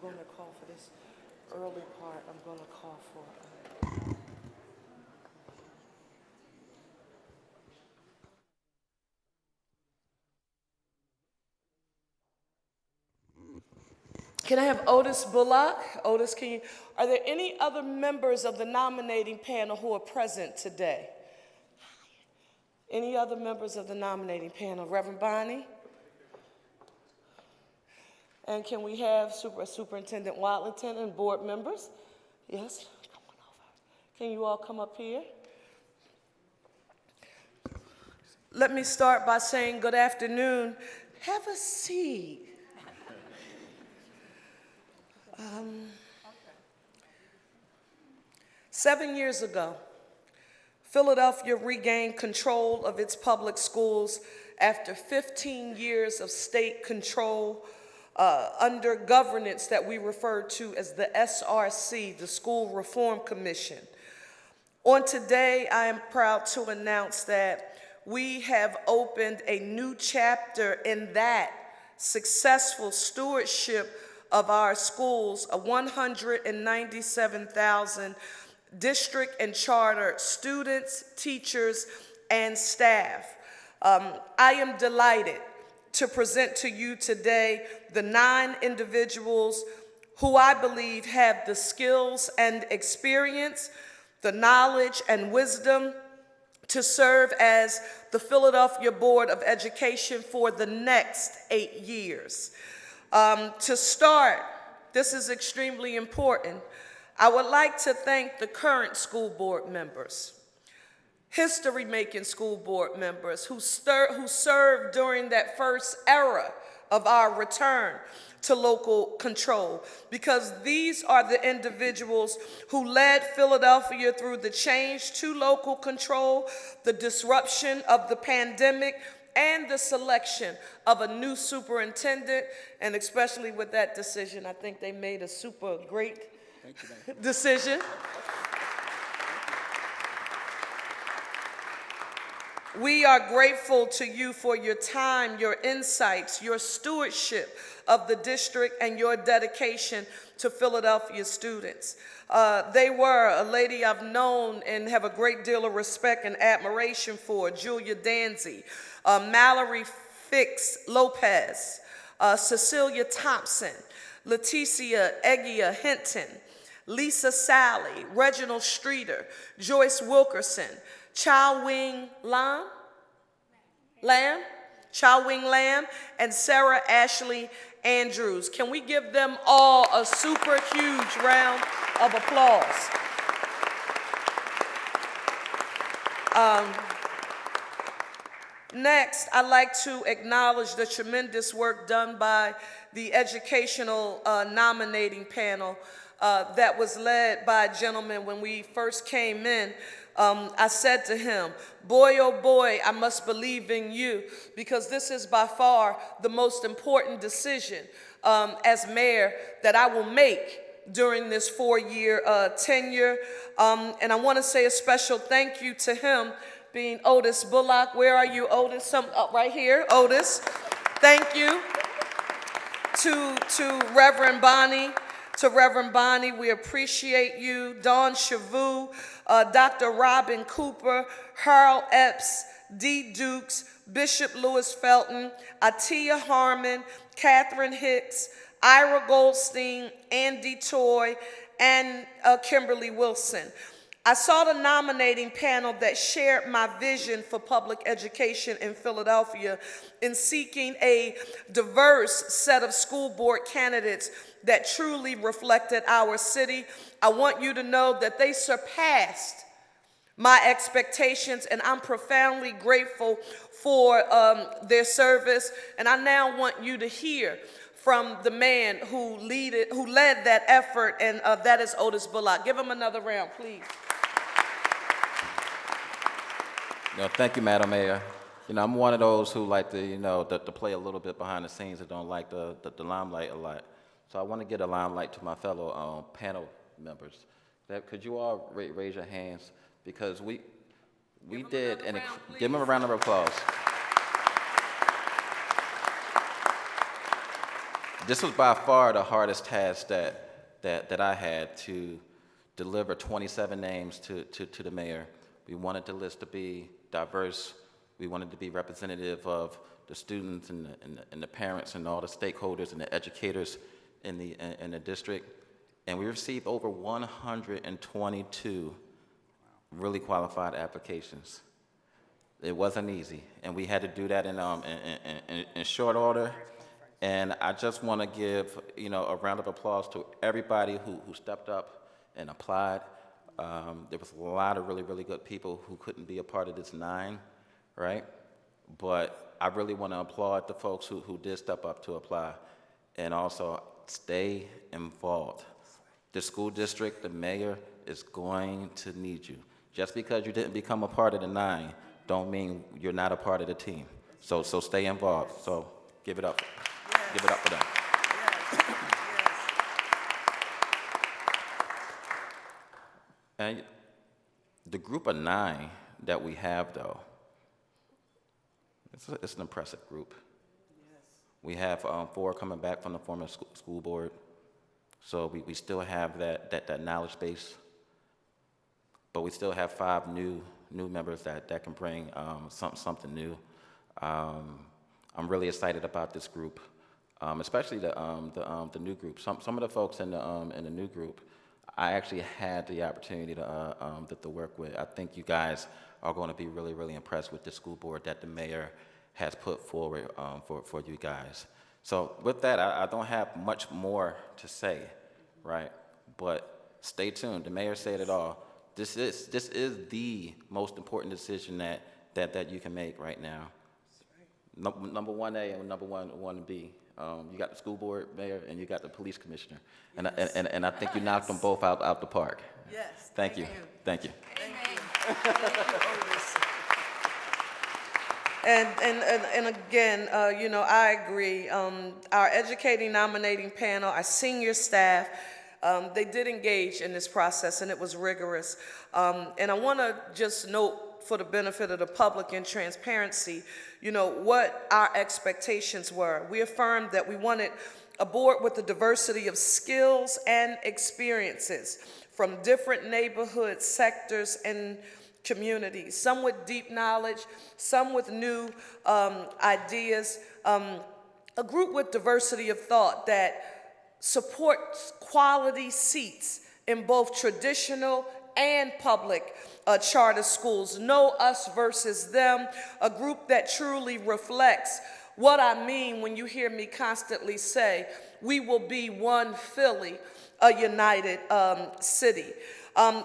going to call for this early part. I'm going to call for. Can I have Otis Bullock? Otis, can you? Are there any other members of the nominating panel who are present today? Any other members of the nominating panel? Reverend Bonnie? And can we have Superintendent Watlington and board members? Yes, come on over. Can you all come up here? Let me start by saying good afternoon. Have a seat. 7 years ago, Philadelphia regained control of its public schools after 15 years of state control under governance that we refer to as the SRC, the School Reform Commission. On today, I am proud to announce that we have opened a new chapter in that successful stewardship of our schools, 197,000 district and charter students, teachers, and staff. I am delighted to present to you today the 9 individuals who I believe have the skills and experience, the knowledge and wisdom to serve as the Philadelphia Board of Education for the next 8 years. To start, this is extremely important. I would like to thank the current school board members, history-making school board members who served during that first era of our return to local control, because these are the individuals who led Philadelphia through the change to local control, the disruption of the pandemic, and the selection of a new superintendent. And especially with that decision, I think they made a super great decision. We are grateful to you for your time, your insights, your stewardship of the district, and your dedication to Philadelphia students. They were a lady I've known and have a great deal of respect and admiration for, Julia Danzy, Mallory Fix Lopez, Cecilia Thompson, Leticia Egia Hinton, Lisa Sally, Reginald Streeter, Joyce Wilkerson, Chow Wing Lam, and Sarah Ashley Andrews. Can we give them all a super huge round of applause? Next, I'd like to acknowledge the tremendous work done by the educational nominating panel that was led by a gentleman. When we first came in, I said to him, boy, oh boy, I must believe in you, because this is by far the most important decision as mayor that I will make during this 4-year tenure. And I want to say a special thank you to him, being Otis Bullock. Where are you, Otis? Right here, Otis. Thank you to Reverend Bonnie. To Reverend Bonnie, we appreciate you. Dawn Chavu, Dr. Robin Cooper, Harold Epps, Dee Dukes, Bishop Lewis Felton, Atia Harmon, Catherine Hicks, Ira Goldstein, Andy Toy, and Kimberly Wilson. I saw the nominating panel that shared my vision for public education in Philadelphia in seeking a diverse set of school board candidates that truly reflected our city. I want you to know that they surpassed my expectations, and I'm profoundly grateful for their service. And I now want you to hear from the man who led that effort, and that is Otis Bullock. Give him another round, please. Thank you, Madam Mayor. I'm one of those who like to, to play a little bit behind the scenes and don't like the limelight a lot. So I want to get a limelight to my fellow panel members. Could you all raise your hands? Because we did, and give them a round of applause. This was by far the hardest task that I had, to deliver 27 names to the mayor. We wanted the list to be diverse. We wanted to be representative of the students and the parents and all the stakeholders and the educators in the district. And we received over 122 really qualified applications. It wasn't easy, and we had to do that in short order. And I just want to give, a round of applause to everybody who stepped up and applied. There was a lot of really, really good people who couldn't be a part of this 9, right? But I really want to applaud the folks who did step up to apply, and also stay involved. The school district, the mayor, is going to need you. Just because you didn't become a part of the 9, don't mean you're not a part of the team. So stay involved. So give it up. Yes. Give it up for them. Yes. And the group of 9 that we have, though, it's an impressive group. Yes. We have 4 coming back from the former school board. So we still have that knowledge base, but we still have 5 new members that can bring something new. I'm really excited about this group, especially the new group. Some of the folks in the new group, I actually had the opportunity to work with. I think you guys are going to be really, really impressed with the school board that the mayor has put forward for you guys. So with that, I don't have much more to say, right? But stay tuned. The mayor said it all. This is the most important decision that you can make right now. Number 1A and number 1B. You got the school board mayor and you got the police commissioner, and I think you knocked them both out the park. Yes. Thank you. Thank you. And again, I agree. Our educating nominating panel, our senior staff, they did engage in this process, and it was rigorous. And I want to just note, for the benefit of the public and transparency, what our expectations were. We affirmed that we wanted a board with a diversity of skills and experiences from different neighborhoods, sectors, and communities, some with deep knowledge, some with new ideas, a group with diversity of thought that supports quality seats in both traditional and public charter schools. No us versus them, a group that truly reflects what I mean when you hear me constantly say, we will be one Philly, a united city.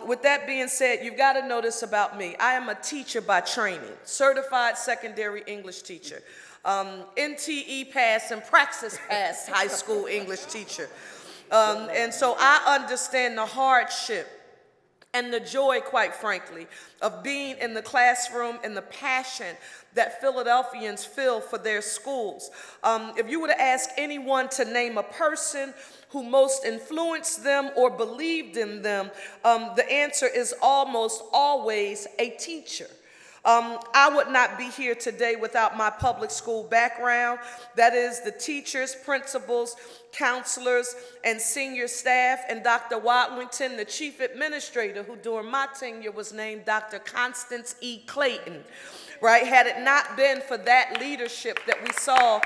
With that being said, you've got to know this about me. I am a teacher by training, certified secondary English teacher, NTE pass and praxis pass high school English teacher. And so I understand the hardship and the joy, quite frankly, of being in the classroom and the passion that Philadelphians feel for their schools. If you were to ask anyone to name a person who most influenced them or believed in them, the answer is almost always a teacher. I would not be here today without my public school background. That is the teachers, principals, counselors, and senior staff, and Dr. Wadlington, the chief administrator, who during my tenure was named Dr. Constance E. Clayton, right? Had it not been for that leadership that we saw,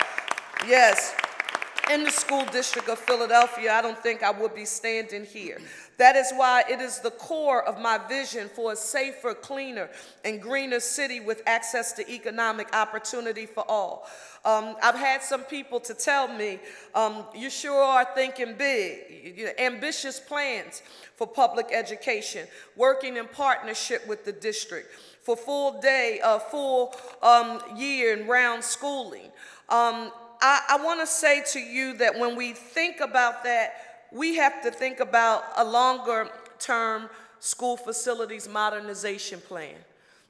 yes, in the school district of Philadelphia, I don't think I would be standing here. That is why it is the core of my vision for a safer, cleaner, and greener city with access to economic opportunity for all. I've had some people to tell me, you sure are thinking big, ambitious plans for public education, working in partnership with the district for full day, full year and round schooling. I want to say to you that when we think about that, we have to think about a longer-term school facilities modernization plan.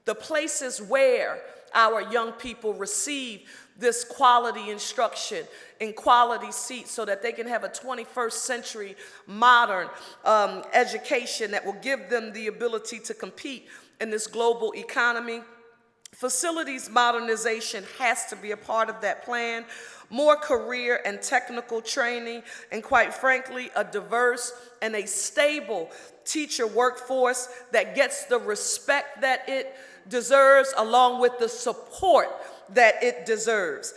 The places where our young people receive this quality instruction in quality seats so that they can have a 21st century modern education that will give them the ability to compete in this global economy. Facilities modernization has to be a part of that plan. more career and technical training, and quite frankly, a diverse and a stable teacher workforce that gets the respect that it deserves, along with the support that it deserves.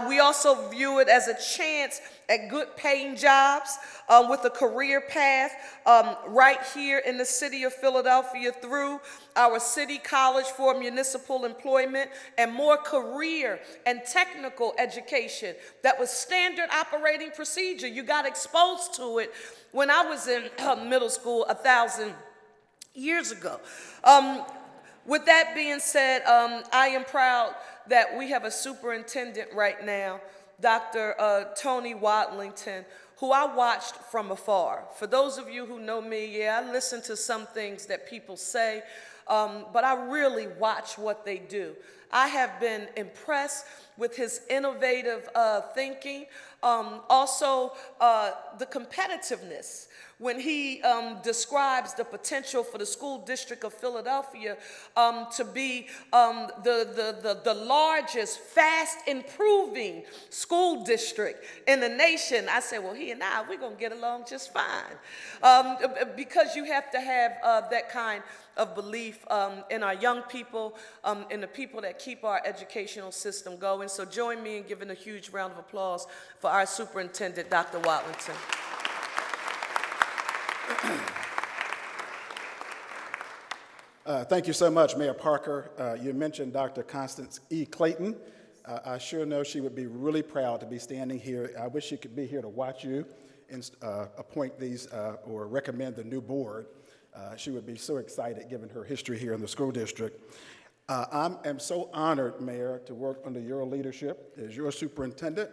We also view it as a chance at good paying jobs with a career path right here in the city of Philadelphia through our City College for Municipal Employment, and more career and technical education that was standard operating procedure. You got exposed to it when I was in middle school 1,000 years ago. With that being said, I am proud that we have a superintendent right now, Dr. Tony Watlington, who I watched from afar. For those of you who know me, yeah, I listen to some things that people say, but I really watch what they do. I have been impressed with his innovative thinking, also the competitiveness. When he describes the potential for the school district of Philadelphia to be the largest, fast improving school district in the nation, I said, well, he and I, we're going to get along just fine. Because you have to have that kind of belief in our young people, in the people that keep our educational system going. So join me in giving a huge round of applause for our superintendent, Dr. Watlington. Thank you so much, Mayor Parker. You mentioned Dr. Constance E. Clayton. I sure know she would be really proud to be standing here. I wish she could be here to watch you and appoint these or recommend the new board. She would be so excited given her history here in the school district. I am so honored, Mayor, to work under your leadership as your superintendent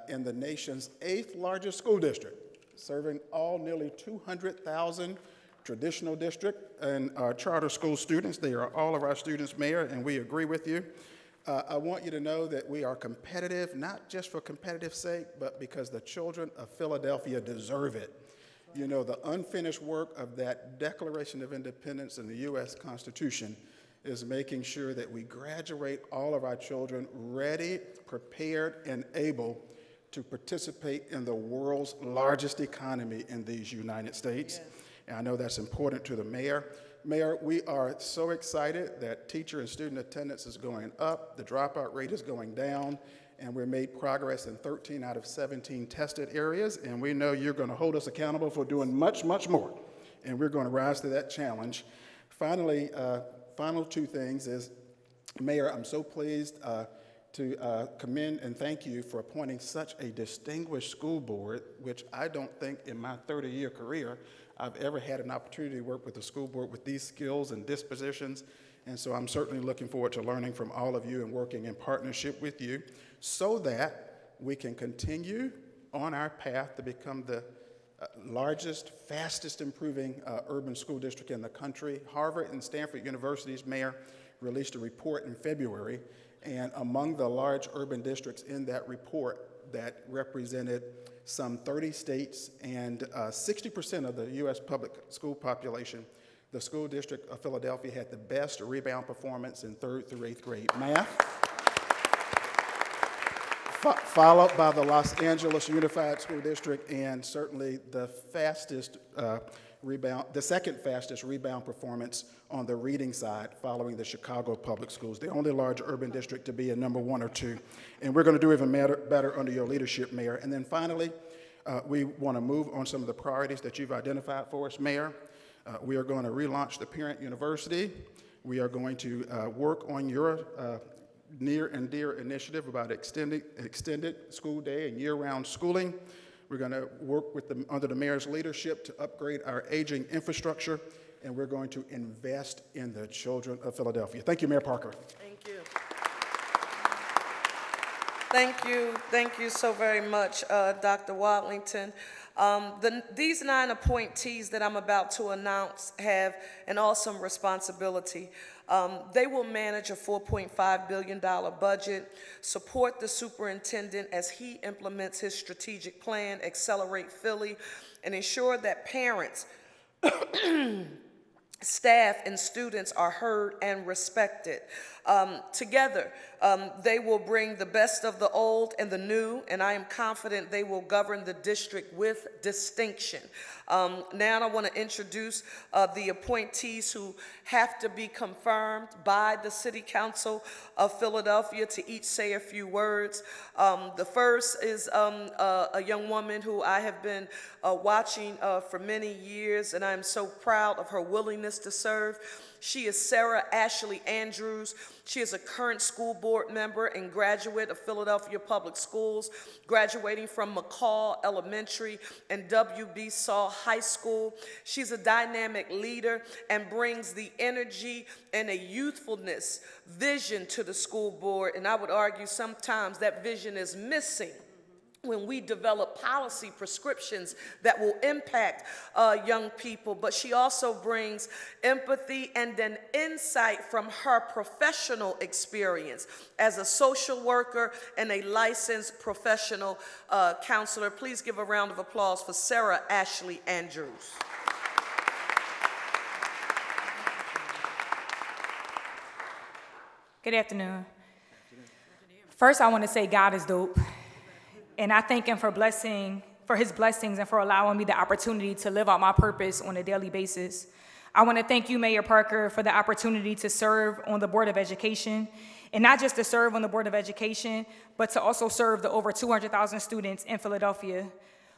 in the nation's 8th largest school district, serving all nearly 200,000 traditional district and charter school students. They are all of our students, Mayor, and we agree with you. I want you to know that we are competitive, not just for competitive sake, but because the children of Philadelphia deserve it. You know, the unfinished work of that Declaration of Independence and the U.S. Constitution is making sure that we graduate all of our children ready, prepared, and able to participate in the world's largest economy in these United States. Yes. And I know that's important to the mayor. Mayor, we are so excited that teacher and student attendance is going up, the dropout rate is going down, and we've made progress in 13 out of 17 tested areas, and we know you're going to hold us accountable for doing much, much more, and we're going to rise to that challenge. Finally, final two things is, Mayor, I'm so pleased to commend and thank you for appointing such a distinguished school board, which I don't think in my 30-year career I've ever had an opportunity to work with a school board with these skills and dispositions. And so I'm certainly looking forward to learning from all of you and working in partnership with you so that we can continue on our path to become the largest, fastest improving urban school district in the country. Harvard and Stanford University's mayor released a report in February, and among the large urban districts in that report that represented some 30 states and 60% of the U.S. public school population, the school district of Philadelphia had the best rebound performance in 3rd through 8th grade math, followed by the Los Angeles Unified School District, and certainly the fastest the second fastest rebound performance on the reading side, following the Chicago Public Schools, the only large urban district to be a number 1 or 2. And we're going to do even better under your leadership, Mayor. And then finally, we want to move on some of the priorities that you've identified for us, Mayor. We are going to relaunch the Parent University. We are going to work on your near and dear initiative about extended school day and year-round schooling. We're going to work under the mayor's leadership to upgrade our aging infrastructure, and we're going to invest in the children of Philadelphia. Thank you, Mayor Parker. Thank you. Thank you. Thank you so very much, Dr. Watlington. These 9 appointees that I'm about to announce have an awesome responsibility. They will manage a $4.5 billion budget, support the superintendent as he implements his strategic plan, Accelerate Philly, and ensure that parents, staff, and students are heard and respected. Together, they will bring the best of the old and the new, and I am confident they will govern the district with distinction. Now I want to introduce the appointees who have to be confirmed by the City Council of Philadelphia to each say a few words. The first is a young woman who I have been watching for many years, and I am so proud of her willingness to serve. She is Sarah Ashley Andrews. She is a current school board member and graduate of Philadelphia Public Schools, graduating from McCall Elementary and W.B. Saul High School. She's a dynamic leader and brings the energy and a youthfulness vision to the school board, and I would argue sometimes that vision is missing when we develop policy prescriptions that will impact young people. But she also brings empathy and an insight from her professional experience as a social worker and a licensed professional counselor. Please give a round of applause for Sarah Ashley Andrews. Good afternoon. First, I want to say God is dope. And I thank him for his blessings and for allowing me the opportunity to live out my purpose on a daily basis. I want to thank you, Mayor Parker, for the opportunity to serve on the Board of Education, and not just to serve on the Board of Education, but to also serve the over 200,000 students in Philadelphia.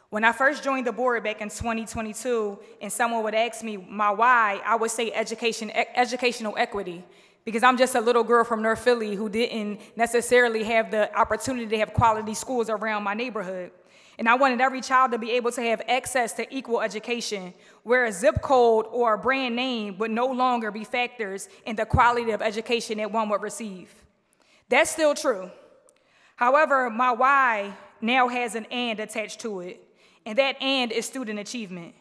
When I first joined the board back in 2022, and someone would ask me my why, I would say educational equity. Because I'm just a little girl from North Philly who didn't necessarily have the opportunity to have quality schools around my neighborhood. And I wanted every child to be able to have access to equal education, where a zip code or a brand name would no longer be factors in the quality of education that one would receive. That's still true. However, my why now has an and attached to it, and that and is student achievement.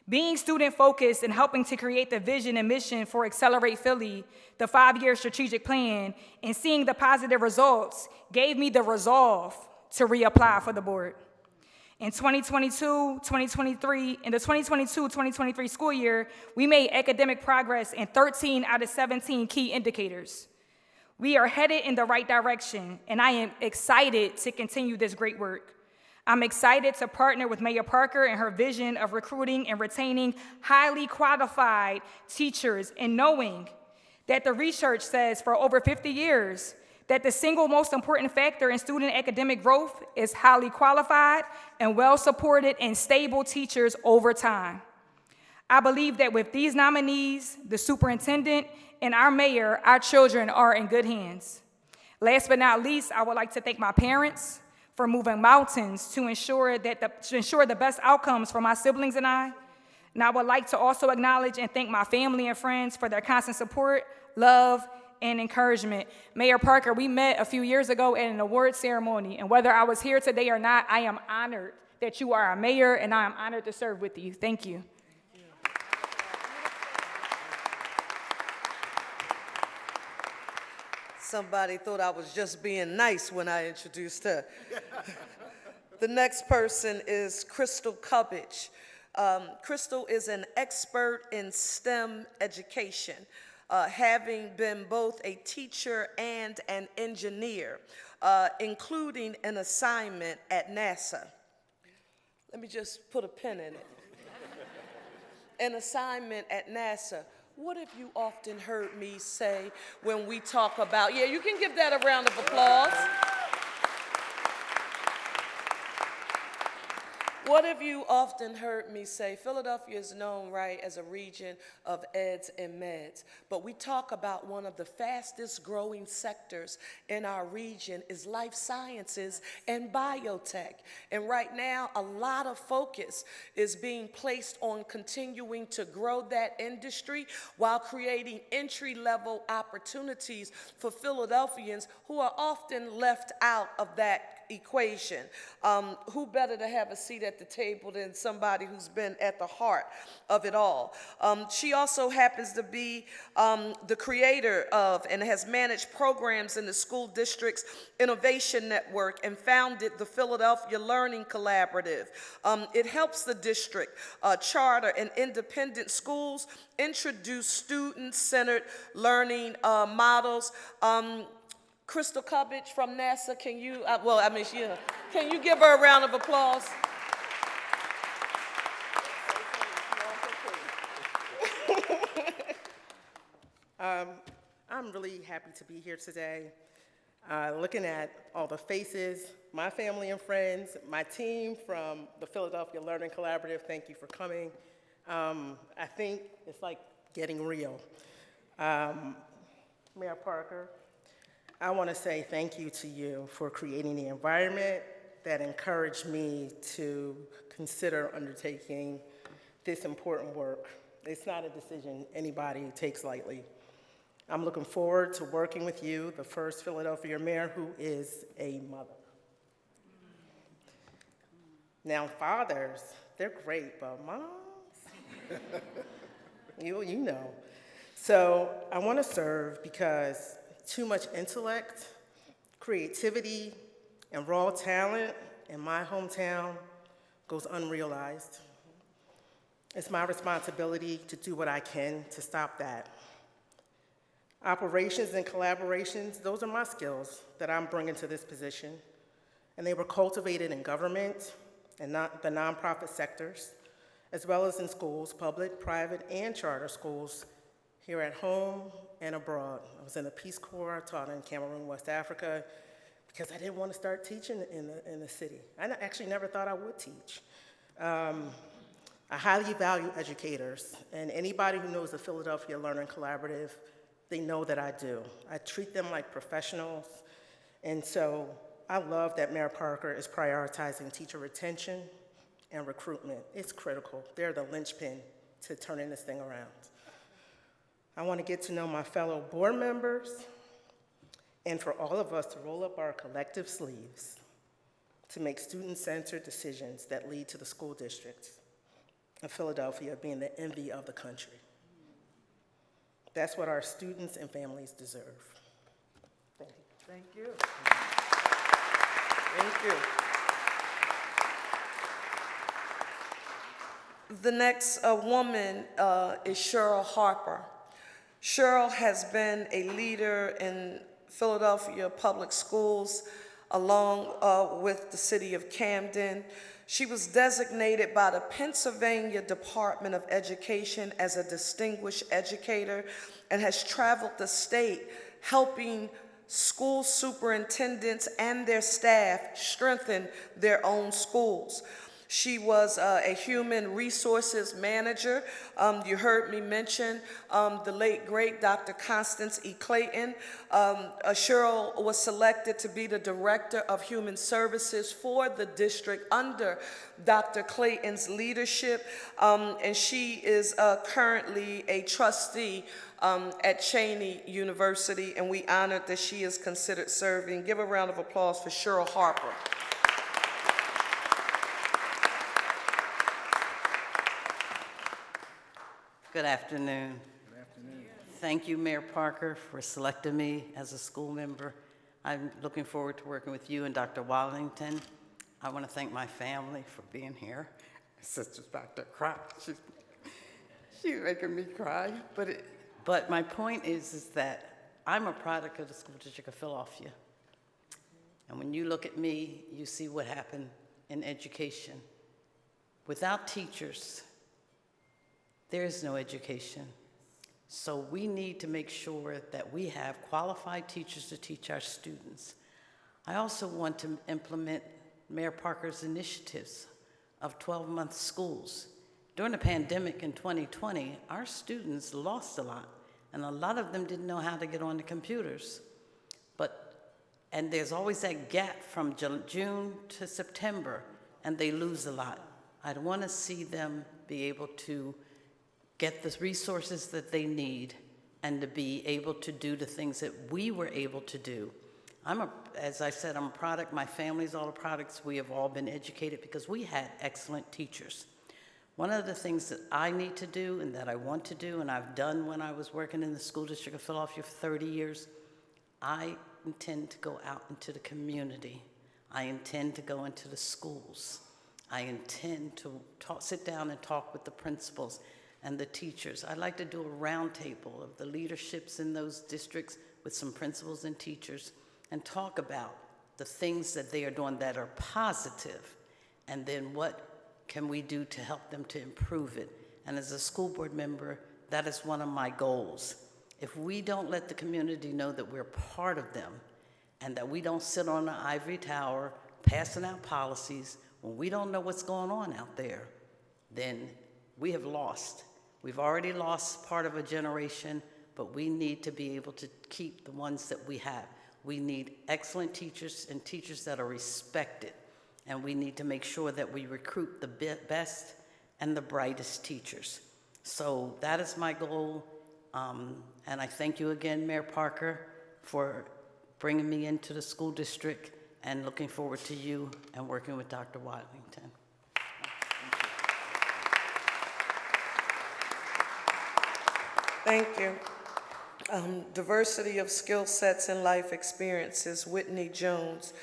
Being student-focused and helping to create the vision and mission for Accelerate Philly, the 5-year strategic plan, and seeing the positive results gave me the resolve to reapply for the board. In 2022-2023, in the 2022-2023 school year, we made academic progress in 13 out of 17 key indicators. We are headed in the right direction, and I am excited to continue this great work. I'm excited to partner with Mayor Parker and her vision of recruiting and retaining highly qualified teachers, and knowing that the research says for over 50 years that the single most important factor in student academic growth is highly qualified and well-supported and stable teachers over time. I believe that with these nominees, the superintendent, and our mayor, our children are in good hands. Last but not least, I would like to thank my parents for moving mountains to ensure the best outcomes for my siblings and I. And I would like to also acknowledge and thank my family and friends for their constant support, love, and encouragement. Mayor Parker, we met a few years ago at an award ceremony, and whether I was here today or not, I am honored that you are a mayor, and I am honored to serve with you. Thank you. Somebody thought I was just being nice when I introduced her. The next person is Crystal Cubbage. Crystal is an expert in STEM education, having been both a teacher and an engineer, including an assignment at NASA. Let me just put a pin in it. An assignment at NASA. What have you often heard me say when we talk about, yeah, you can give that a round of applause. What have you often heard me say? Philadelphia is known, right, as a region of eds and meds, but we talk about one of the fastest growing sectors in our region is life sciences and biotech. And right now, a lot of focus is being placed on continuing to grow that industry while creating entry-level opportunities for Philadelphians who are often left out of that equation. Who better to have a seat at the table than somebody who's been at the heart of it all? She also happens to be the creator of and has managed programs in the school district's innovation network and founded the Philadelphia Learning Collaborative. It helps the district, charter, and independent schools introduce student-centered learning models. Crystal Cubbage from NASA, can you, can you give her a round of applause? I'm really happy to be here today. Looking at all the faces, my family and friends, my team from the Philadelphia Learning Collaborative, thank you for coming. I think it's like getting real. Mayor Parker, I want to say thank you to you for creating the environment that encouraged me to consider undertaking this important work. It's not a decision anybody takes lightly. I'm looking forward to working with you, the first Philadelphia mayor who is a mother. Now, fathers, they're great, but moms, you know. So I want to serve because too much intellect, creativity, and raw talent in my hometown goes unrealized. It's my responsibility to do what I can to stop that. Operations and collaborations, those are my skills that I'm bringing to this position, and they were cultivated in government and the nonprofit sectors, as well as in schools, public, private, and charter schools, here at home and abroad. I was in the Peace Corps, I taught in Cameroon, West Africa, because I didn't want to start teaching in the city. I actually never thought I would teach. I highly value educators, and anybody who knows the Philadelphia Learning Collaborative, they know that I do. I treat them like professionals, and so I love that Mayor Parker is prioritizing teacher retention and recruitment. It's critical. They're the linchpin to turning this thing around. I want to get to know my fellow board members and for all of us to roll up our collective sleeves to make student-centered decisions that lead to the school district of Philadelphia being the envy of the country. That's what our students and families deserve. Thank you. Thank you. Thank you. The next woman is Cheryl Harper. Cheryl has been a leader in Philadelphia public schools along with the city of Camden. She was designated by the Pennsylvania Department of Education as a distinguished educator and has traveled the state helping school superintendents and their staff strengthen their own schools. She was a human resources manager. You heard me mention the late, great Dr. Constance E. Clayton. Cheryl was selected to be the Director of Human Services for the district under Dr. Clayton's leadership, and she is currently a trustee at Cheyney University, and we honored that she is considered serving. Give a round of applause for Cheryl Harper. Good afternoon. Good afternoon. Thank you, Mayor Parker, for selecting me as a school member. I'm looking forward to working with you and Dr. Wallington. I want to thank my family for being here. My sister's about to cry. She's making me cry. But my point is that I'm a product of the School District of Philadelphia. And when you look at me, you see what happened in education. Without teachers, there is no education. So we need to make sure that we have qualified teachers to teach our students. I also want to implement Mayor Parker's initiatives of 12-month schools. During the pandemic in 2020, our students lost a lot, and a lot of them didn't know how to get on the computers. And there's always that gap from June to September, and they lose a lot. I'd want to see them be able to get the resources that they need and to be able to do the things that we were able to do. As I said, I'm a product, my family's all the products. We have all been educated because we had excellent teachers. One of the things that I need to do and that I want to do, and I've done when I was working in the school district of Philadelphia for 30 years, I intend to go out into the community. I intend to go into the schools. I intend to sit down and talk with the principals and the teachers. I'd like to do a roundtable of the leaderships in those districts with some principals and teachers and talk about the things that they are doing that are positive, and then what can we do to help them to improve it. And as a school board member, that is one of my goals. If we don't let the community know that we're part of them and that we don't sit on the ivory tower passing out policies when we don't know what's going on out there, then we have lost. We've already lost part of a generation, but we need to be able to keep the ones that we have. We need excellent teachers and teachers that are respected, and we need to make sure that we recruit the best and the brightest teachers. So that is my goal, and I thank you again, Mayor Parker, for bringing me into the school district, and looking forward to you and working with Dr. Watlington. Thank you. Diversity of skill sets and life experiences, Whitney Jones.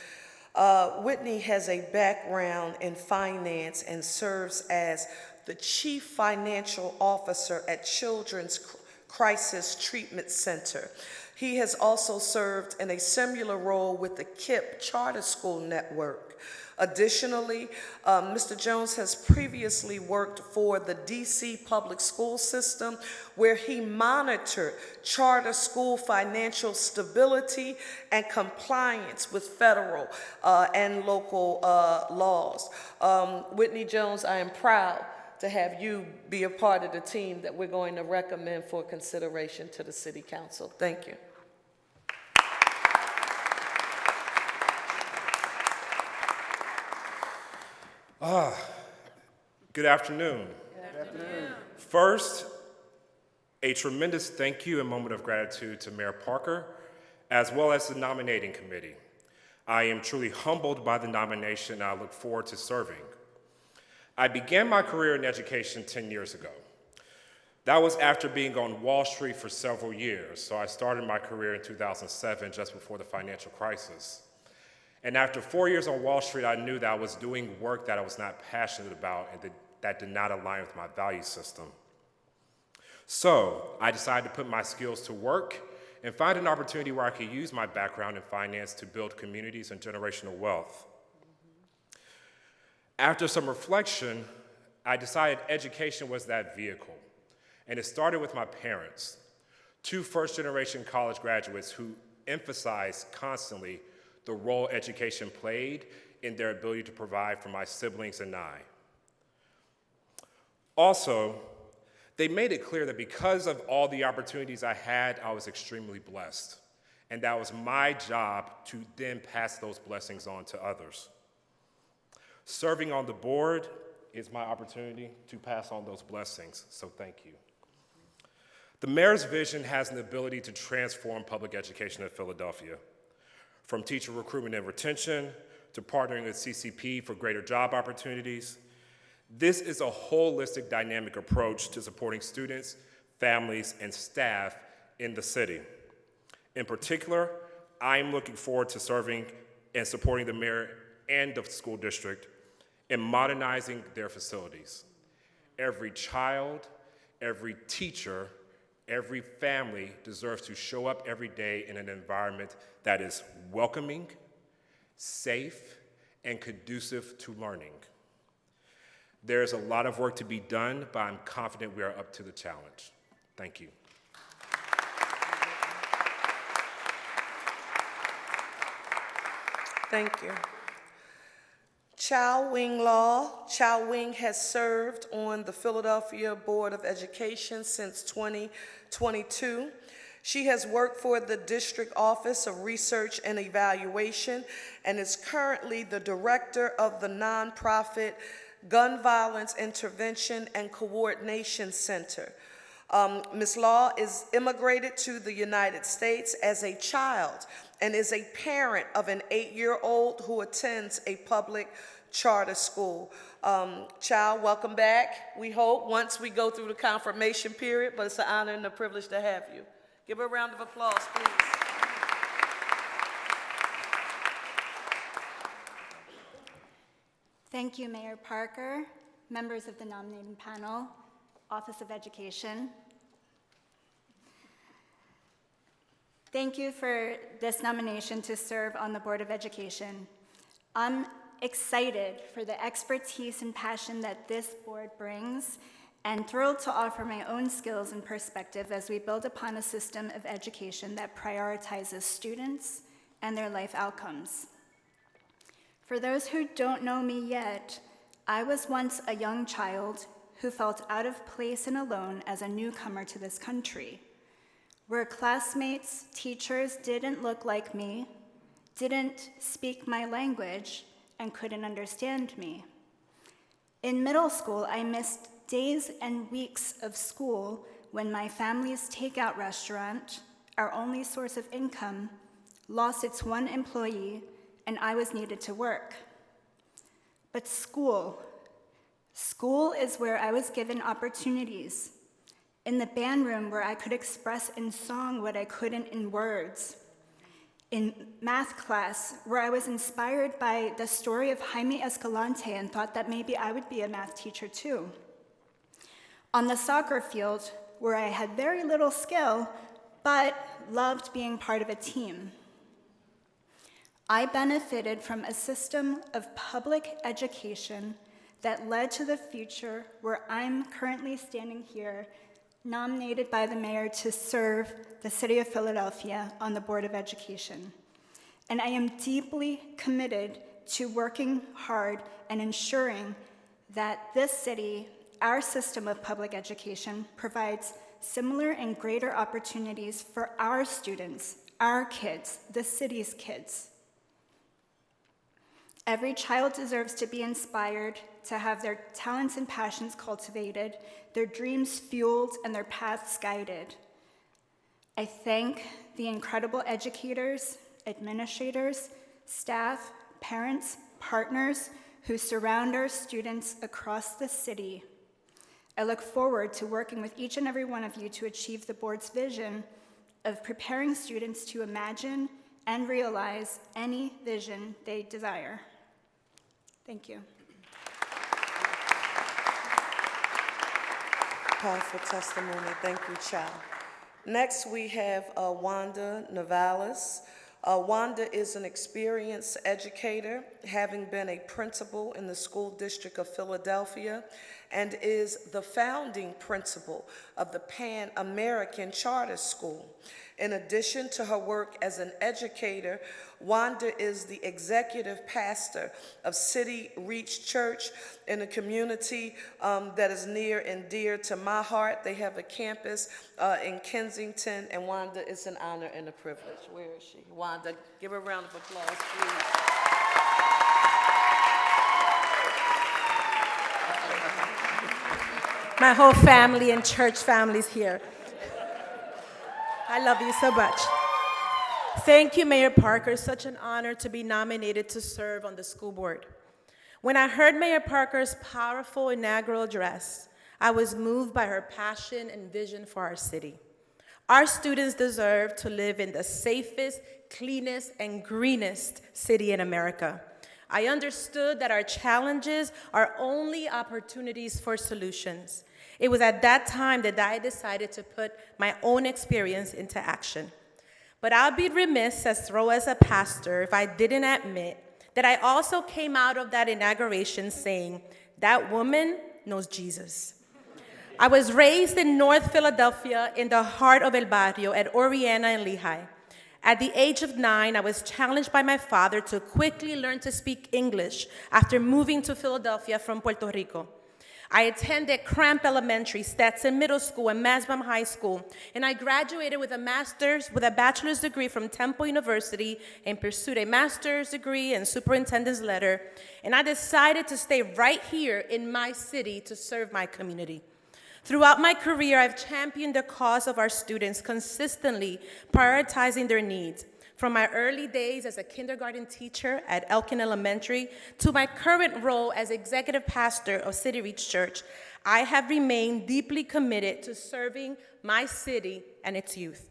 Whitney has a background in finance and serves as the Chief Financial Officer at Children's Crisis Treatment Center. He has also served in a similar role with the KIPP Charter School Network. Additionally, Mr. Jones has previously worked for the DC public school system, where he monitored charter school financial stability and compliance with federal and local laws. Whitney Jones, I am proud to have you be a part of the team that we're going to recommend for consideration to the City Council. Thank you. Good afternoon. Good afternoon. First, a tremendous thank you and moment of gratitude to Mayor Parker, as well as the nominating committee. I am truly humbled by the nomination, and I look forward to serving. I began my career in education 10 years ago. That was after being on Wall Street for several years, so I started my career in 2007, just before the financial crisis. And after 4 years on Wall Street, I knew that I was doing work that I was not passionate about and that did not align with my value system. So I decided to put my skills to work and find an opportunity where I could use my background in finance to build communities and generational wealth. After some reflection, I decided education was that vehicle. And it started with my parents, two first-generation college graduates who emphasized constantly the role education played in their ability to provide for my siblings and I. Also, they made it clear that because of all the opportunities I had, I was extremely blessed. And that was my job to then pass those blessings on to others. Serving on the board is my opportunity to pass on those blessings, so thank you. The mayor's vision has an ability to transform public education in Philadelphia. From teacher recruitment and retention to partnering with CCP for greater job opportunities, this is a holistic, dynamic approach to supporting students, families, and staff in the city. In particular, I am looking forward to serving and supporting the mayor and the school district in modernizing their facilities. Every child, every teacher, every family deserves to show up every day in an environment that is welcoming, safe, and conducive to learning. There's a lot of work to be done, but I'm confident we are up to the challenge. Thank you. Thank you. Chow Wing Law. Chow Wing has served on the Philadelphia Board of Education since 2022. She has worked for the District Office of Research and Evaluation and is currently the director of the nonprofit Gun Violence Intervention and Coordination Center. Ms. Law is immigrated to the United States as a child and is a parent of an 8-year-old who attends a public charter school. Child, welcome back, we hope, once we go through the confirmation period, but it's an honor and a privilege to have you. Give her a round of applause, please. Thank you, Mayor Parker, members of the nominating panel, Office of Education. Thank you for this nomination to serve on the Board of Education. I'm excited for the expertise and passion that this board brings, and thrilled to offer my own skills and perspective as we build upon a system of education that prioritizes students and their life outcomes. For those who don't know me yet, I was once a young child who felt out of place and alone as a newcomer to this country, where classmates, teachers didn't look like me, didn't speak my language, and couldn't understand me. In middle school, I missed days and weeks of school when my family's takeout restaurant, our only source of income, lost its one employee, and I was needed to work. But school is where I was given opportunities. In the band room where I could express in song what I couldn't in words. In math class where I was inspired by the story of Jaime Escalante and thought that maybe I would be a math teacher too. On the soccer field where I had very little skill, but loved being part of a team. I benefited from a system of public education that led to the future where I'm currently standing here, nominated by the mayor to serve the city of Philadelphia on the Board of Education. And I am deeply committed to working hard and ensuring that this city, our system of public education, provides similar and greater opportunities for our students, our kids, the city's kids. Every child deserves to be inspired, to have their talents and passions cultivated, their dreams fueled, and their paths guided. I thank the incredible educators, administrators, staff, parents, partners who surround our students across the city. I look forward to working with each and every one of you to achieve the board's vision of preparing students to imagine and realize any vision they desire. Thank you. Powerful testimony. Thank you, child. Next, we have Wanda Navalis. Wanda is an experienced educator, having been a principal in the School District of Philadelphia, and is the founding principal of the Pan American Charter School. In addition to her work as an educator, Wanda is the executive pastor of City Reach Church in a community that is near and dear to my heart. They have a campus in Kensington, and Wanda, it's an honor and a privilege. Where is she? Wanda, give her a round of applause, please. My whole family and church family's here. I love you so much. Thank you, Mayor Parker. Such an honor to be nominated to serve on the school board. When I heard Mayor Parker's powerful inaugural address, I was moved by her passion and vision for our city. Our students deserve to live in the safest, cleanest, and greenest city in America. I understood that our challenges are only opportunities for solutions. It was at that time that I decided to put my own experience into action. But I'll be remiss as a pastor if I didn't admit that I also came out of that inauguration saying, that woman knows Jesus. I was raised in North Philadelphia in the heart of El Barrio at Oriana and Lehigh. At the age of 9, I was challenged by my father to quickly learn to speak English after moving to Philadelphia from Puerto Rico. I attended Cramp Elementary, Stetson Middle School, and Masbam High School, and I graduated with a bachelor's degree from Temple University and pursued a master's degree and superintendent's letter, and I decided to stay right here in my city to serve my community. Throughout my career, I've championed the cause of our students, consistently prioritizing their needs. From my early days as a kindergarten teacher at Elkin Elementary to my current role as executive pastor of City Reach Church, I have remained deeply committed to serving my city and its youth.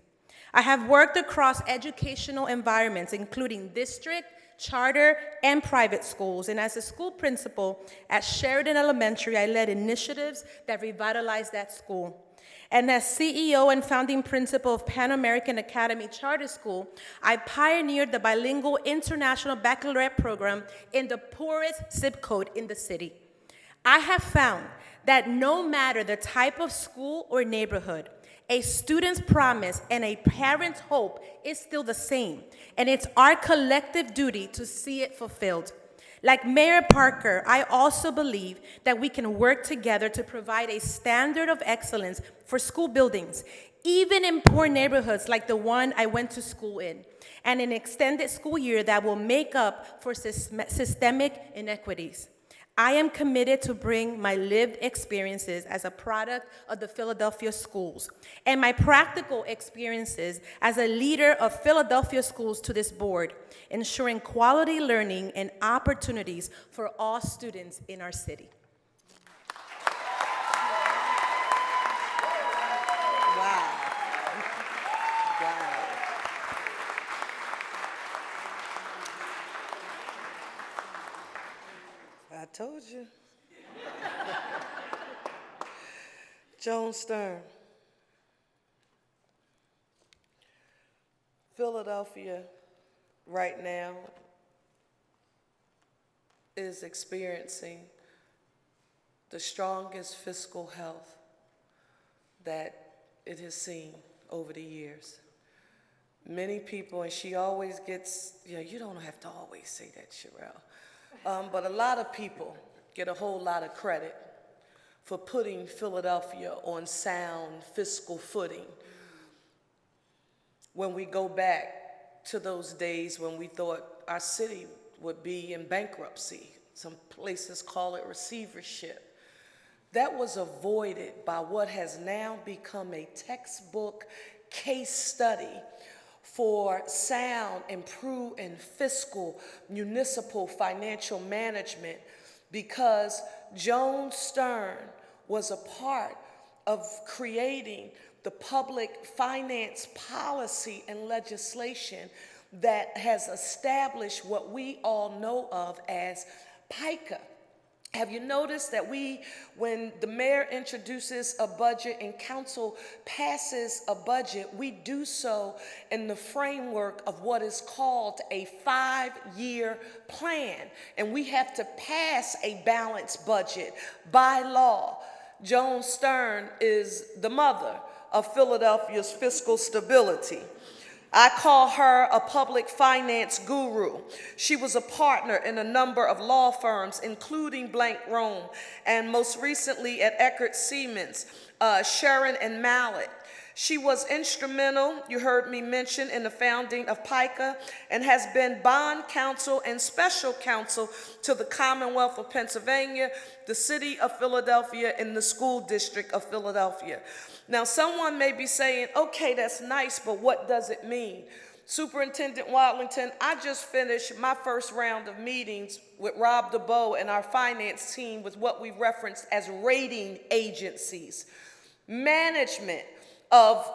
I have worked across educational environments, including district, charter, and private schools. And as a school principal at Sheridan Elementary, I led initiatives that revitalized that school. And as CEO and founding principal of Pan American Academy Charter School, I pioneered the bilingual international baccalaureate program in the poorest zip code in the city. I have found that no matter the type of school or neighborhood, a student's promise and a parent's hope is still the same, and it's our collective duty to see it fulfilled. Like Mayor Parker, I also believe that we can work together to provide a standard of excellence for school buildings, even in poor neighborhoods like the one I went to school in, and an extended school year that will make up for systemic inequities. I am committed to bring my lived experiences as a product of the Philadelphia schools and my practical experiences as a leader of Philadelphia schools to this board, ensuring quality learning and opportunities for all students in our city. Wow. Wow. I told you. Joan Stern. Philadelphia right now is experiencing the strongest fiscal health that it has seen over the years. Many people, and she always gets, you don't have to always say that, Sherelle. But a lot of people get a whole lot of credit for putting Philadelphia on sound fiscal footing. When we go back to those days when we thought our city would be in bankruptcy, some places call it receivership, that was avoided by what has now become a textbook case study for sound, improved, and fiscal municipal financial management, because Joan Stern was a part of creating the public finance policy and legislation that has established what we all know of as PICA. Have you noticed that when the mayor introduces a budget and council passes a budget, we do so in the framework of what is called a 5-year plan, and we have to pass a balanced budget by law. Joan Stern is the mother of Philadelphia's fiscal stability. I call her a public finance guru. She was a partner in a number of law firms, including Blank Rome, and most recently at Eckert Siemens, Sharon and Mallett. She was instrumental, you heard me mention, in the founding of PICA, and has been bond counsel and special counsel to the Commonwealth of Pennsylvania, the City of Philadelphia, and the School District of Philadelphia. Now, someone may be saying, okay, that's nice, but what does it mean? Superintendent Wadlington, I just finished my first round of meetings with Rob DeBoe and our finance team with what we referenced as rating agencies. Management of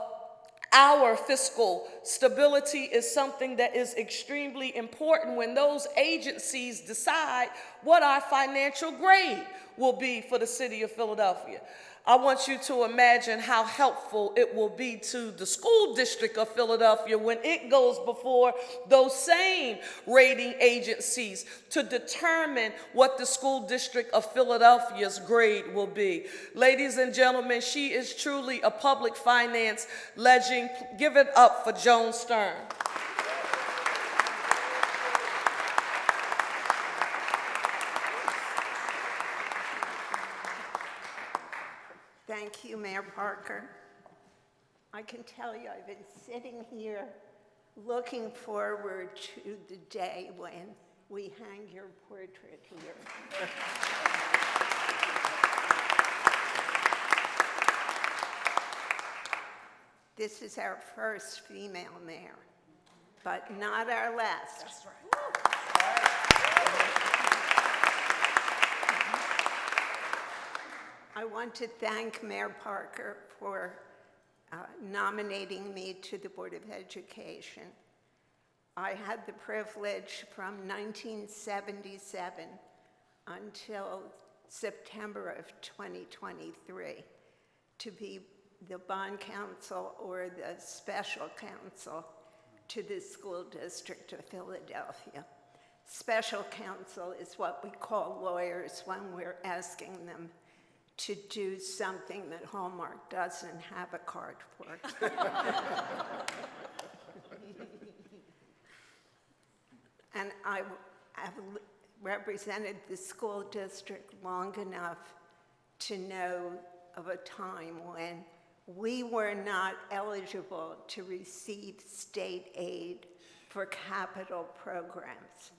our fiscal stability is something that is extremely important when those agencies decide what our financial grade will be for the city of Philadelphia. I want you to imagine how helpful it will be to the school district of Philadelphia when it goes before those same rating agencies to determine what the school district of Philadelphia's grade will be. Ladies and gentlemen, she is truly a public finance legend. Give it up for Joan Stern. Thank you, Mayor Parker. I can tell you I've been sitting here looking forward to the day when we hang your portrait here. This is our first female mayor. but not our last. That's right. I want to thank Mayor Parker for nominating me to the Board of Education. I had the privilege from 1977 until September of 2023 to be the bond counsel or the special counsel to the school district of Philadelphia. Special counsel is what we call lawyers when we're asking them to do something that Hallmark doesn't have a card for. And I have represented the school district long enough to know of a time when we were not eligible to receive state aid for capital programs.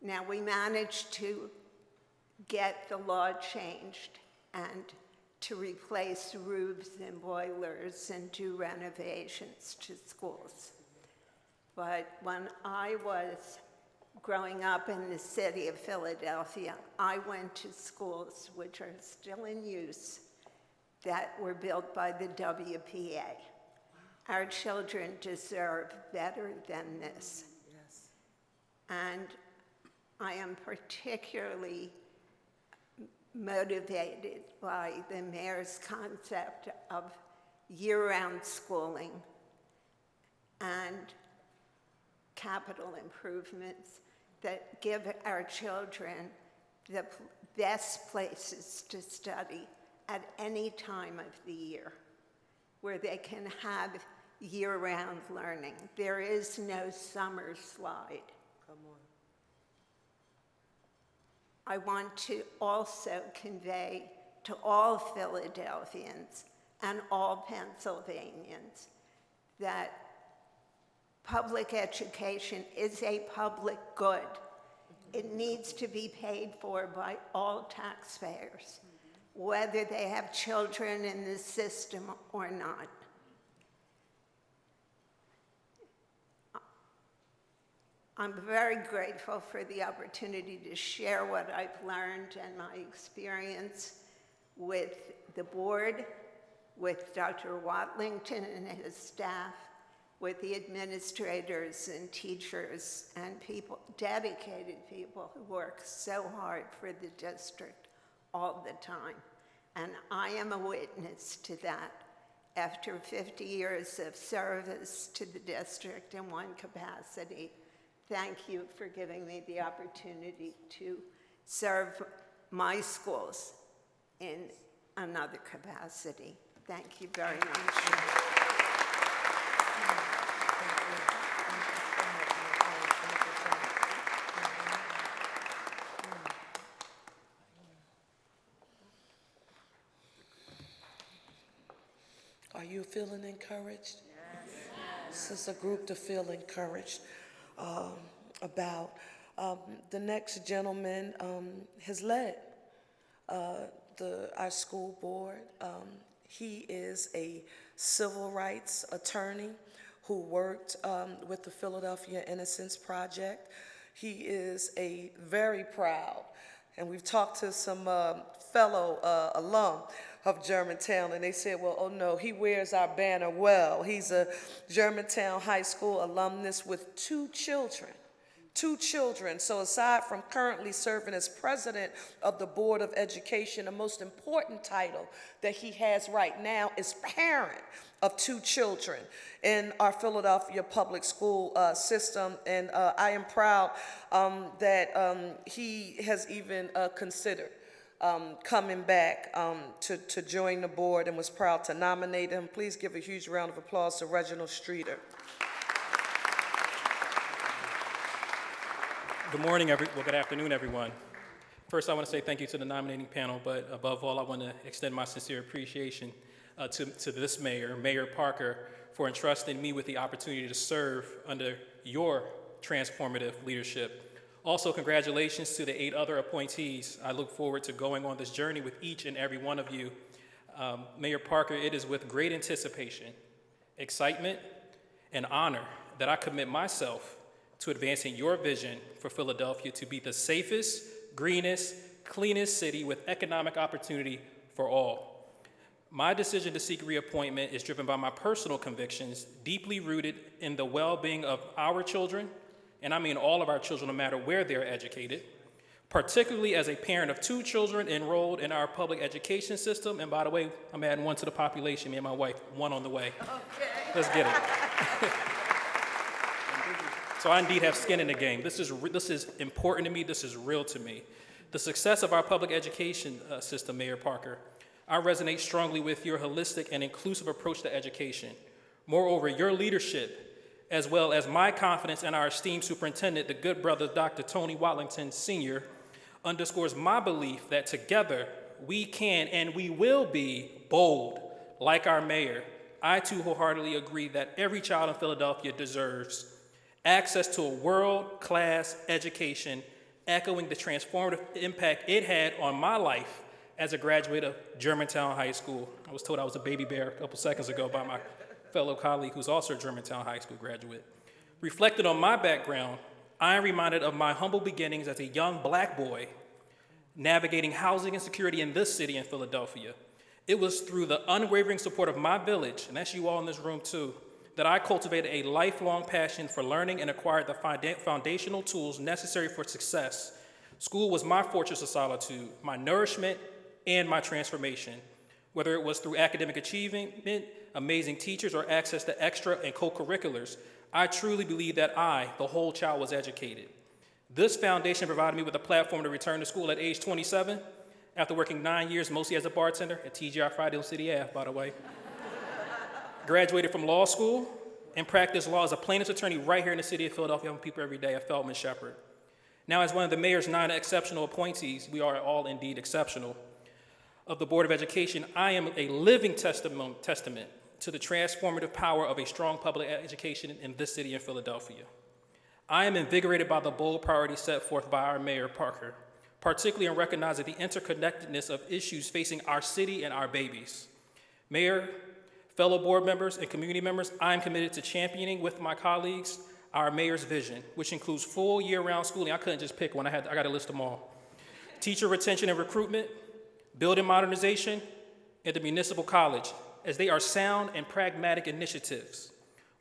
Now, we managed to get the law changed and to replace roofs and boilers and do renovations to schools. But when I was growing up in the city of Philadelphia, I went to schools which are still in use that were built by the WPA. Our children deserve better than this. Yes. And I am particularly motivated by the mayor's concept of year-round schooling and capital improvements that give our children the best places to study at any time of the year, where they can have year-round learning. There is no summer slide. Come on. I want to also convey to all Philadelphians and all Pennsylvanians that public education is a public good. It needs to be paid for by all taxpayers, whether they have children in the system or not. I'm very grateful for the opportunity to share what I've learned and my experience with the board, with Dr. Watlington and his staff, with the administrators and teachers and people, dedicated people who work so hard for the district all the time. And I am a witness to that. After 50 years of service to the district in one capacity, thank you for giving me the opportunity to serve my schools in another capacity. Thank you very much. Are you feeling encouraged? Yes. This is a group to feel encouraged about. The next gentleman has led our school board. He is a civil rights attorney who worked with the Philadelphia Innocence Project. He is a very proud, and we've talked to some fellow alum of Germantown, and they said, well, oh no, he wears our banner well. He's a Germantown High School alumnus with two children. So aside from currently serving as president of the Board of Education, the most important title that he has right now is parent of two children in our Philadelphia public school system. And I am proud that he has even considered coming back to join the board and was proud to nominate him. Please give a huge round of applause to Reginald Streeter. Good morning, good afternoon, everyone. First, I want to say thank you to the nominating panel, but above all, I want to extend my sincere appreciation to this mayor, Mayor Parker, for entrusting me with the opportunity to serve under your transformative leadership. Also, congratulations to the 8 other appointees. I look forward to going on this journey with each and every one of you. Mayor Parker, it is with great anticipation excitement, and honor that I commit myself to advancing your vision for Philadelphia to be the safest, greenest, cleanest city with economic opportunity for all. My decision to seek reappointment is driven by my personal convictions, deeply rooted in the well-being of our children, and I mean all of our children, no matter where they're educated, particularly as a parent of 2 children enrolled in our public education system. And by the way, I'm adding 1 to the population, me and my wife, 1 on the way. Okay. Let's get it. So I indeed have skin in the game. This is important to me. This is real to me. The success of our public education system, Mayor Parker, I resonate strongly with your holistic and inclusive approach to education. Moreover, your leadership, as well as my confidence in our esteemed superintendent, the good brother, Dr. Tony Watlington Sr., underscores my belief that together we can and we will be bold like our mayor. I too wholeheartedly agree that every child in Philadelphia deserves access to a world-class education, echoing the transformative impact it had on my life as a graduate of Germantown High School. I was told I was a baby bear a couple seconds ago by my fellow colleague who's also a Germantown High School graduate. Reflecting on my background, I am reminded of my humble beginnings as a young black boy navigating housing insecurity in this city in Philadelphia. It was through the unwavering support of my village, and that's you all in this room too, that I cultivated a lifelong passion for learning and acquired the foundational tools necessary for success. School was my fortress of solitude, my nourishment, and my transformation. Whether it was through academic achievement, amazing teachers, or access to extra and co-curriculars, I truly believe that I, the whole child, was educated. This foundation provided me with a platform to return to school at age 27, after working 9 years mostly as a bartender at TGI Friday on City Ave, by the way. Graduated from law school and practiced law as a plaintiff's attorney right here in the city of Philadelphia, helping people every day at Feldman Shepherd. Now, as one of the mayor's 9 exceptional appointees, we are all indeed exceptional, of the Board of Education, I am a living testament to the transformative power of a strong public education in this city of Philadelphia. I am invigorated by the bold priorities set forth by our Mayor Parker, particularly in recognizing the interconnectedness of issues facing our city and our babies. Mayor, fellow board members, and community members, I am committed to championing with my colleagues our mayor's vision, which includes full year-round schooling. I couldn't just pick one, I got to list them all. Teacher retention and recruitment, building modernization, and the municipal college, as they are sound and pragmatic initiatives.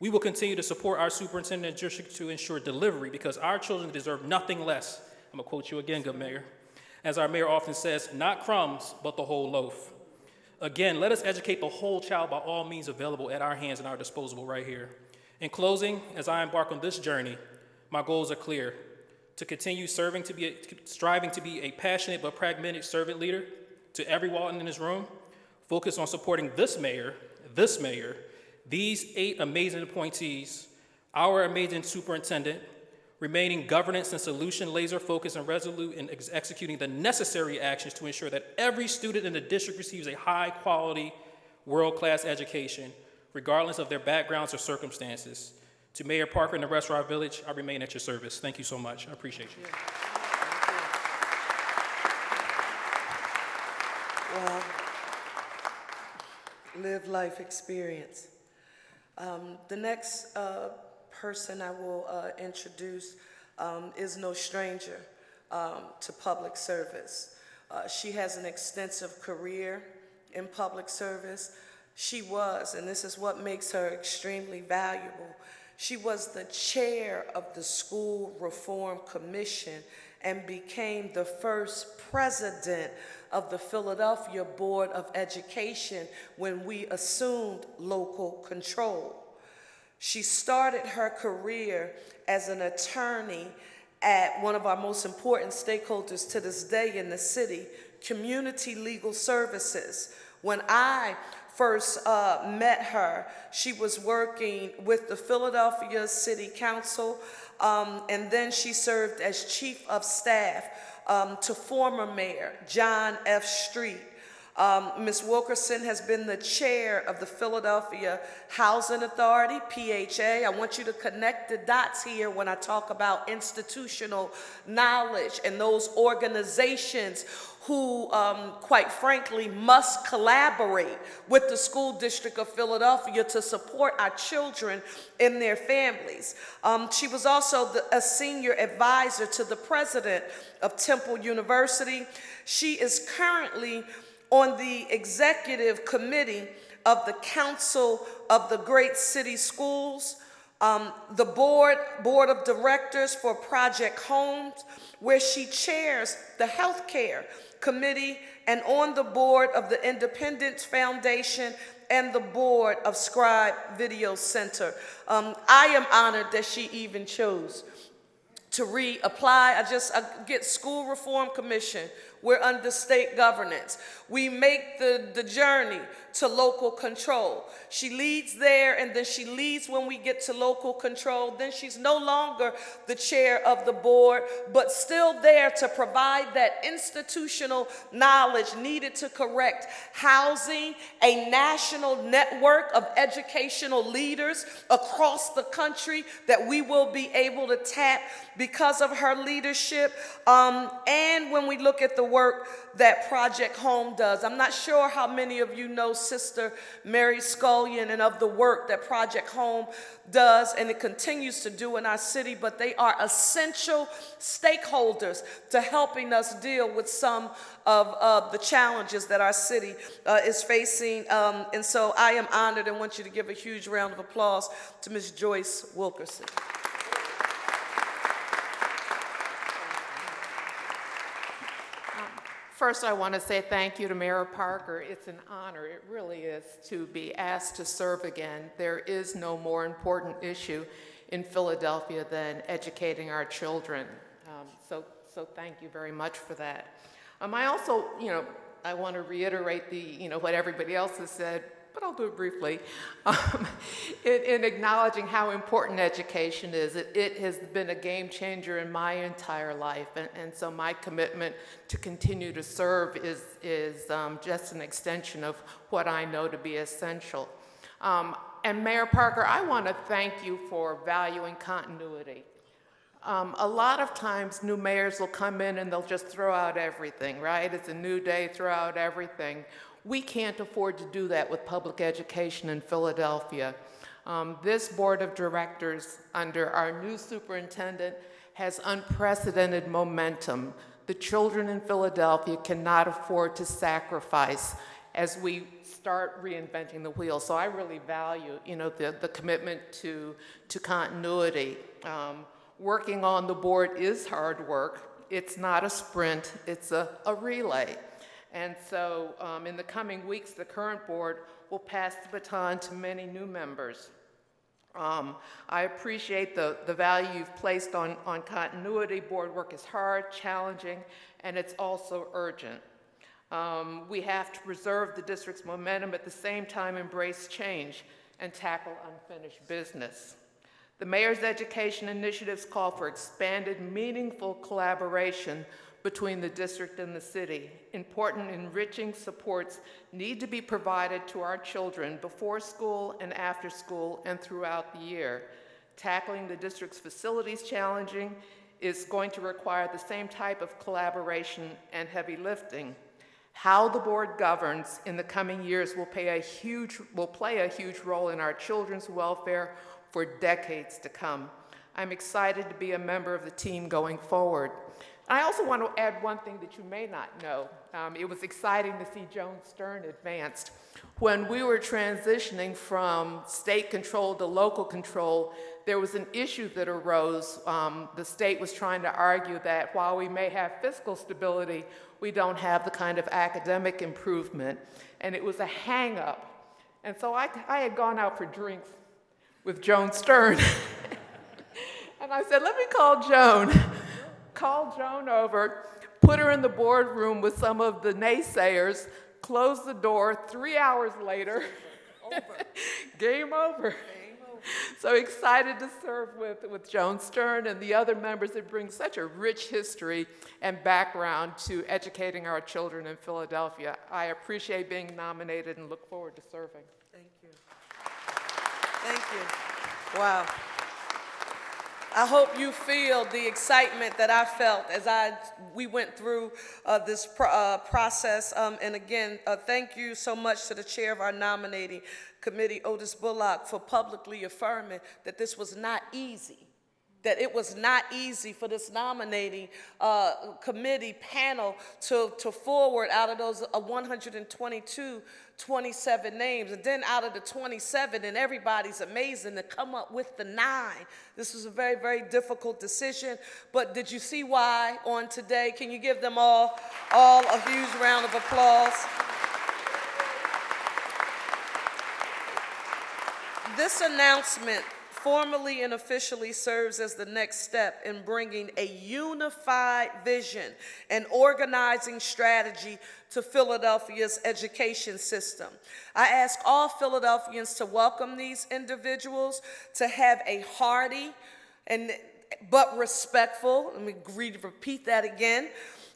We will continue to support our superintendent and district to ensure delivery because our children deserve nothing less. I'm gonna quote you again, good mayor. As our mayor often says, not crumbs, but the whole loaf. Again, let us educate the whole child by all means available at our hands and our disposal right here. In closing, as I embark on this journey, my goals are clear: to continue striving to be a passionate but pragmatic servant leader to everyone in this room, focus on supporting this mayor, these 8 amazing appointees, our amazing superintendent, remaining governance and solution laser focused and resolute in executing the necessary actions to ensure that every student in the district receives a high quality, world-class education, regardless of their backgrounds or circumstances. To Mayor Parker and the rest of our village, I remain at your service. Thank you so much. I appreciate you. Well, live life experience. The next person I will introduce is no stranger to public service. She has an extensive career in public service. She was, and this is what makes her extremely valuable, she was the chair of the School Reform Commission and became the first president of the Philadelphia Board of Education when we assumed local control. She started her career as an attorney at one of our most important stakeholders to this day in the city, Community Legal Services. When I first met her, she was working with the Philadelphia City Council, and then she served as chief of staff to former mayor John F. Street. Ms. Wilkerson has been the chair of the Philadelphia Housing Authority, PHA. I want you to connect the dots here when I talk about institutional knowledge and those organizations who, quite frankly, must collaborate with the School District of Philadelphia to support our children and their families. She was also a senior advisor to the president of Temple University. She is currently on the executive committee of the Council of the Great City Schools, the board of directors for Project Homes, where she chairs the healthcare committee, and on the board of the Independence Foundation and the board of Scribe Video Center. I am honored that she even chose to reapply. I get School Reform Commission. We're under state governance. We make the journey to local control. She leads there, and then she leads when we get to local control. Then she's no longer the chair of the board, but still there to provide that institutional knowledge needed to correct housing, a national network of educational leaders across the country that we will be able to tap because of her leadership. And when we look at the work that Project Home does, I'm not sure how many of you know Sister Mary Scullion and of the work that Project Home does and it continues to do in our city, but they are essential stakeholders to helping us deal with some of the challenges that our city is facing. And so I am honored and want you to give a huge round of applause to Ms. Joyce Wilkerson. First, I want to say thank you to Mayor Parker. It's an honor, it really is, to be asked to serve again. There is no more important issue in Philadelphia than educating our children. So thank you very much for that. I also, I want to reiterate what everybody else has said, but I'll do it briefly. In acknowledging how important education is, it has been a game changer in my entire life, and so my commitment to continue to serve is just an extension of what I know to be essential. And Mayor Parker, I want to thank you for valuing continuity. A lot of times new mayors will come in and they'll just throw out everything, right? It's a new day, throw out everything. We can't afford to do that with public education in Philadelphia. This board of directors, under our new superintendent, has unprecedented momentum. The children in Philadelphia cannot afford to sacrifice as we start reinventing the wheel. So I really value, the commitment to continuity. Working on the board is hard work. It's not a sprint, it's a relay. And so in the coming weeks, the current board will pass the baton to many new members. I appreciate the value you've placed on continuity. Board work is hard, challenging, and it's also urgent. We have to preserve the district's momentum, at the same time embrace change and tackle unfinished business. The mayor's education initiatives call for expanded, meaningful collaboration between the district and the city. Important enriching supports need to be provided to our children before school and after school and throughout the year. Tackling the district's facilities challenging is going to require the same type of collaboration and heavy lifting. How the board governs in the coming years will play a huge role in our children's welfare for decades to come. I'm excited to be a member of the team going forward. I also want to add one thing that you may not know. It was exciting to see Joan Stern advanced. When we were transitioning from state control to local control, there was an issue that arose. The state was trying to argue that while we may have fiscal stability, we don't have the kind of academic improvement, and it was a hang-up. And so I had gone out for drinks with Joan Stern, and I said, let me call Joan. Call Joan over, put her in the boardroom with some of the naysayers, close the door. 3 hours later, game over. So excited to serve with Joan Stern and the other members that bring such a rich history and background to educating our children in Philadelphia. I appreciate being nominated and look forward to serving. Thank you. Thank you. Wow. I hope you feel the excitement that I felt as we went through this process. And again, thank you so much to the chair of our nominating committee, Otis Bullock, for publicly affirming that this was not easy. That it was not easy for this nominating committee panel to forward out of those 122, 27 names. And then out of the 27, and everybody's amazing, to come up with the 9. This was a very, very difficult decision. But did you see why on today? Can you give them all a huge round of applause? This announcement formally and officially serves as the next step in bringing a unified vision and organizing strategy to Philadelphia's education system. I ask all Philadelphians to welcome these individuals, to have a hearty but respectful, let me repeat that again.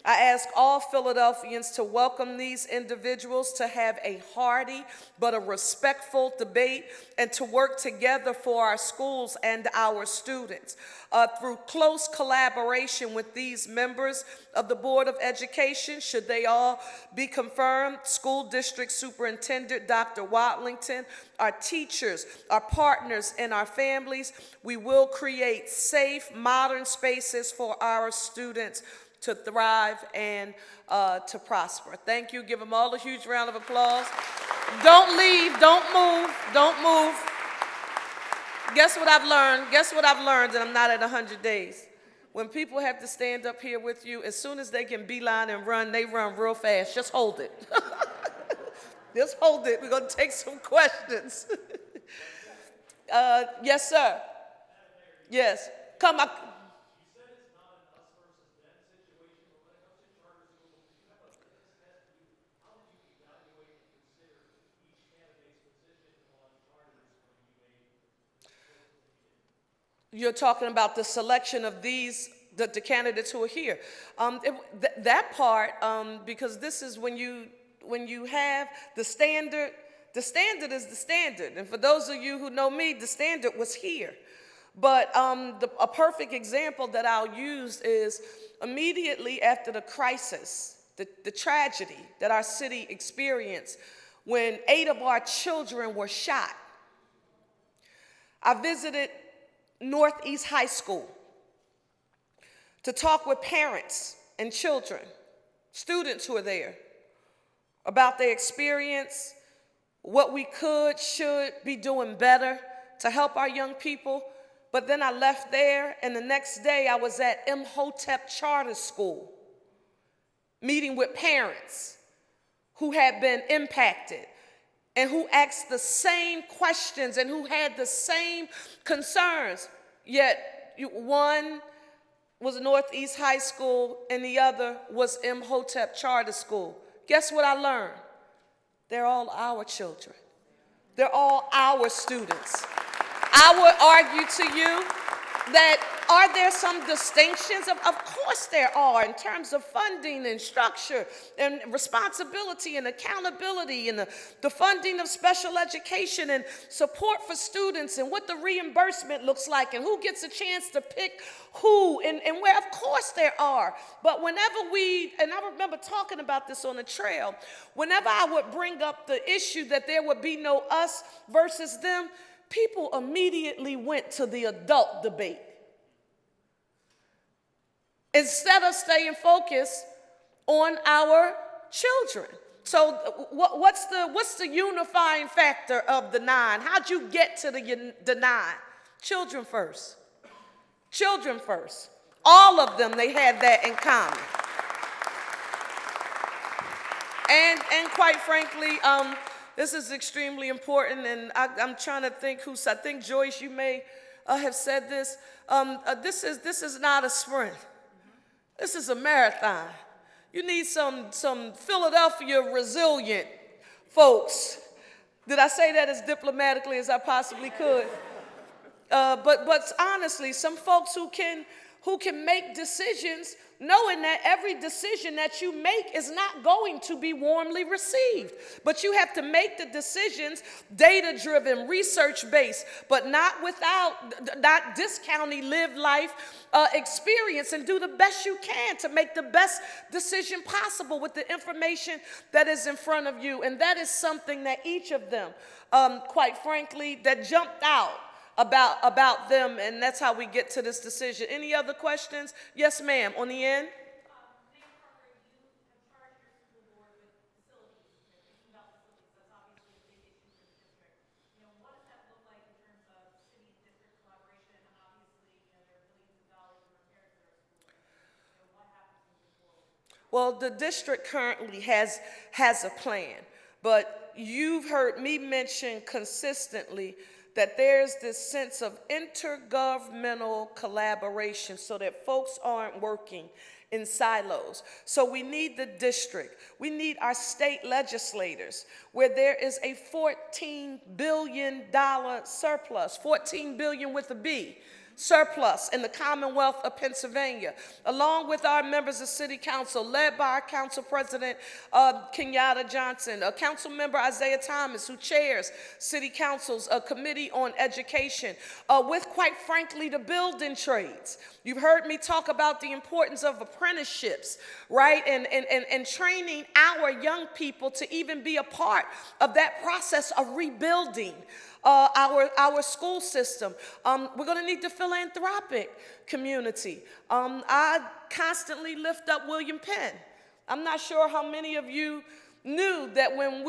I ask all Philadelphians to welcome these individuals, to have a hearty but a respectful debate, and to work together for our schools and our students. Through close collaboration with these members of the Board of Education, should they all be confirmed, School District Superintendent Dr. Watlington, our teachers, our partners, and our families, we will create safe, modern spaces for our students to thrive and to prosper. Thank you. Give them all a huge round of applause. Don't leave. Don't move. Don't move. Guess what I've learned? Guess what I've learned, and I'm not at 100 days. When people have to stand up here with you, as soon as they can beeline and run, they run real fast. Just hold it. Just hold it. We're going to take some questions. Yes, sir. Yes. Come on. You're talking about the selection of the candidates who are here. That part, because this is when you have the standard is the standard. And for those of you who know me, the standard was here. But a perfect example that I'll use is immediately after the crisis, the tragedy that our city experienced when 8 of our children were shot. I visited Northeast High School to talk with parents and children, students who are there, about their experience, what we should be doing better to help our young people. But then I left there, and the next day I was at Imhotep Charter School, meeting with parents who had been impacted and who asked the same questions and who had the same concerns, yet one was Northeast High School and the other was Imhotep Charter School. Guess what I learned? They're all our children. They're all our students. I would argue to you that are there some distinctions? Of course there are, in terms of funding and structure and responsibility and accountability and the funding of special education and support for students and what the reimbursement looks like and who gets a chance to pick who and where. Of course there are. But whenever and I remember talking about this on the trail, whenever I would bring up the issue that there would be no us versus them, people immediately went to the adult debate instead of staying focused on our children. So what's the unifying factor of the 9? How'd you get to the 9? Children first. Children first. All of them, they had that in common. And quite frankly, this is extremely important, and I'm trying to think I think Joyce, you may have said this. This is not a sprint. This is a marathon. You need some Philadelphia resilient folks. Did I say that as diplomatically as I possibly could? but honestly, some folks who can make decisions knowing that every decision that you make is not going to be warmly received. But you have to make the decisions data-driven, research-based, but not discounting lived life experience, and do the best you can to make the best decision possible with the information that is in front of you. And that is something that each of them, quite frankly, that jumped out about them, and that's how we get to this decision. Any other questions? Yes, ma'am, on the end. Well, the district currently has a plan, but you've heard me mention consistently that there's this sense of intergovernmental collaboration so that folks aren't working in silos. So we need the district. We need our state legislators, where there is a $14 billion surplus, 14 billion with a B, surplus in the Commonwealth of Pennsylvania, along with our members of City Council, led by our Council President Kenyatta Johnson, Council Member Isaiah Thomas, who chairs City Council's Committee on Education, with, quite frankly, the building trades. You've heard me talk about the importance of apprenticeships, right, and training our young people to even be a part of that process of rebuilding our school system. We're going to need the philanthropic community. I constantly lift up William Penn. I'm not sure how many of you knew that when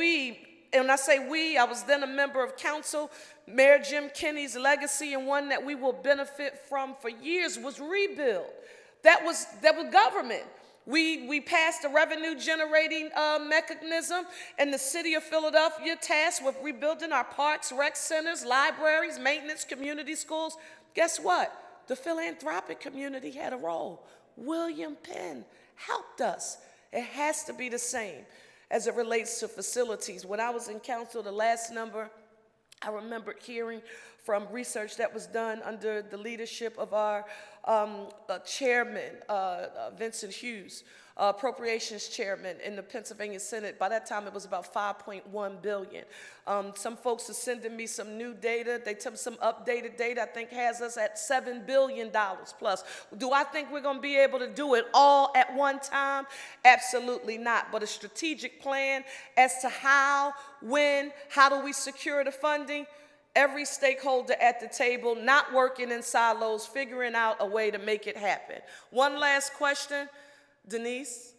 I say we, I was then a member of council, Mayor Jim Kenney's legacy, and one that we will benefit from for years, was rebuild. That was government. We passed a revenue generating mechanism, and the city of Philadelphia tasked with rebuilding our parks, rec centers, libraries, maintenance, community schools. Guess what? The philanthropic community had a role. William Penn helped us. It has to be the same as it relates to facilities. When I was in council, the last number, I remember hearing from research that was done under the leadership of our chairman, Vincent Hughes, appropriations chairman in the Pennsylvania Senate. By that time, it was about $5.1 billion. Some folks are sending me some new data. They tell me some updated data, I think, has us at $7 billion plus. Do I think we're going to be able to do it all at one time? Absolutely not. But a strategic plan as to how, when, how do we secure the funding? Every stakeholder at the table, not working in silos, figuring out a way to make it happen. One last question, Denise.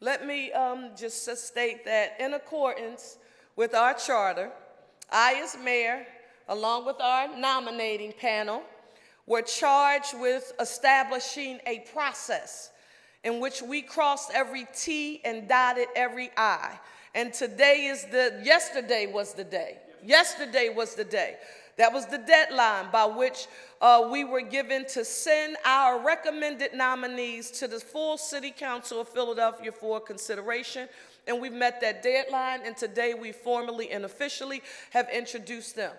Let me just state that in accordance with our charter, I as mayor, along with our nominating panel, were charged with establishing a process in which we crossed every T and dotted every I. And yesterday was the day. Yesterday was the day. That was the deadline by which we were given to send our recommended nominees to the full City Council of Philadelphia for consideration. And we've met that deadline, and today we formally and officially have introduced them.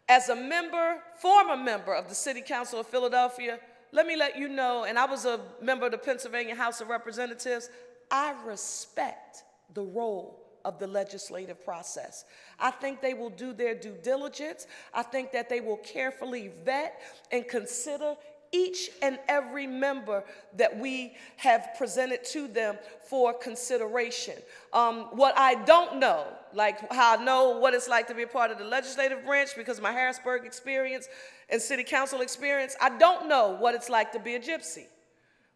As a former member of the City Council of Philadelphia, let me let you know, and I was a member of the Pennsylvania House of Representatives, I respect the role of the legislative process. I think they will do their due diligence. I think that they will carefully vet and consider each and every member that we have presented to them for consideration. What I don't know, like how I know what it's like to be a part of the legislative branch because of my Harrisburg experience and city council experience, I don't know what it's like to be a gypsy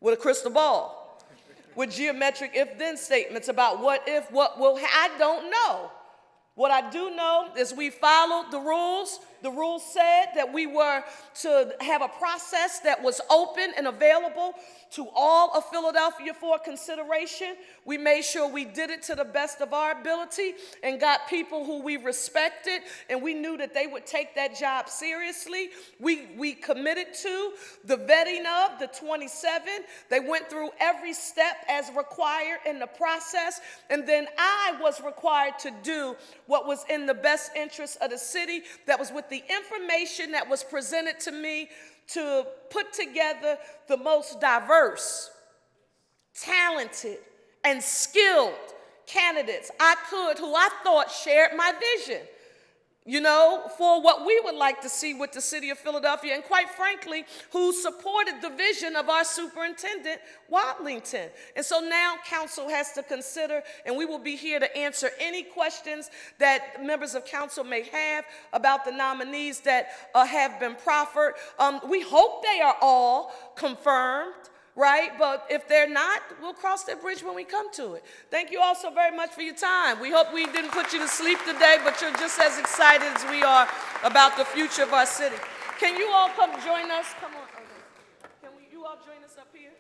with a crystal ball, with geometric if-then statements about what if, what will, I don't know. What I do know is we followed the rules, The rules said that we were to have a process that was open and available to all of Philadelphia for consideration. We made sure we did it to the best of our ability and got people who we respected and we knew that they would take that job seriously. We committed to the vetting of the 27. They went through every step as required in the process, and then I was required to do what was in the best interest of the city, that was with the information that was presented to me, to put together the most diverse, talented, and skilled candidates I could, who I thought shared my vision, for what we would like to see with the city of Philadelphia, and quite frankly, who supported the vision of our superintendent, Watlington. And so now council has to consider, and we will be here to answer any questions that members of council may have about the nominees that have been proffered. We hope they are all confirmed, right? But if they're not, we'll cross that bridge when we come to it. Thank you all so very much for your time. We hope we didn't put you to sleep today, but you're just as excited as we are about the future of our city. Can you all come join us? Come on. Okay. You all join us up here?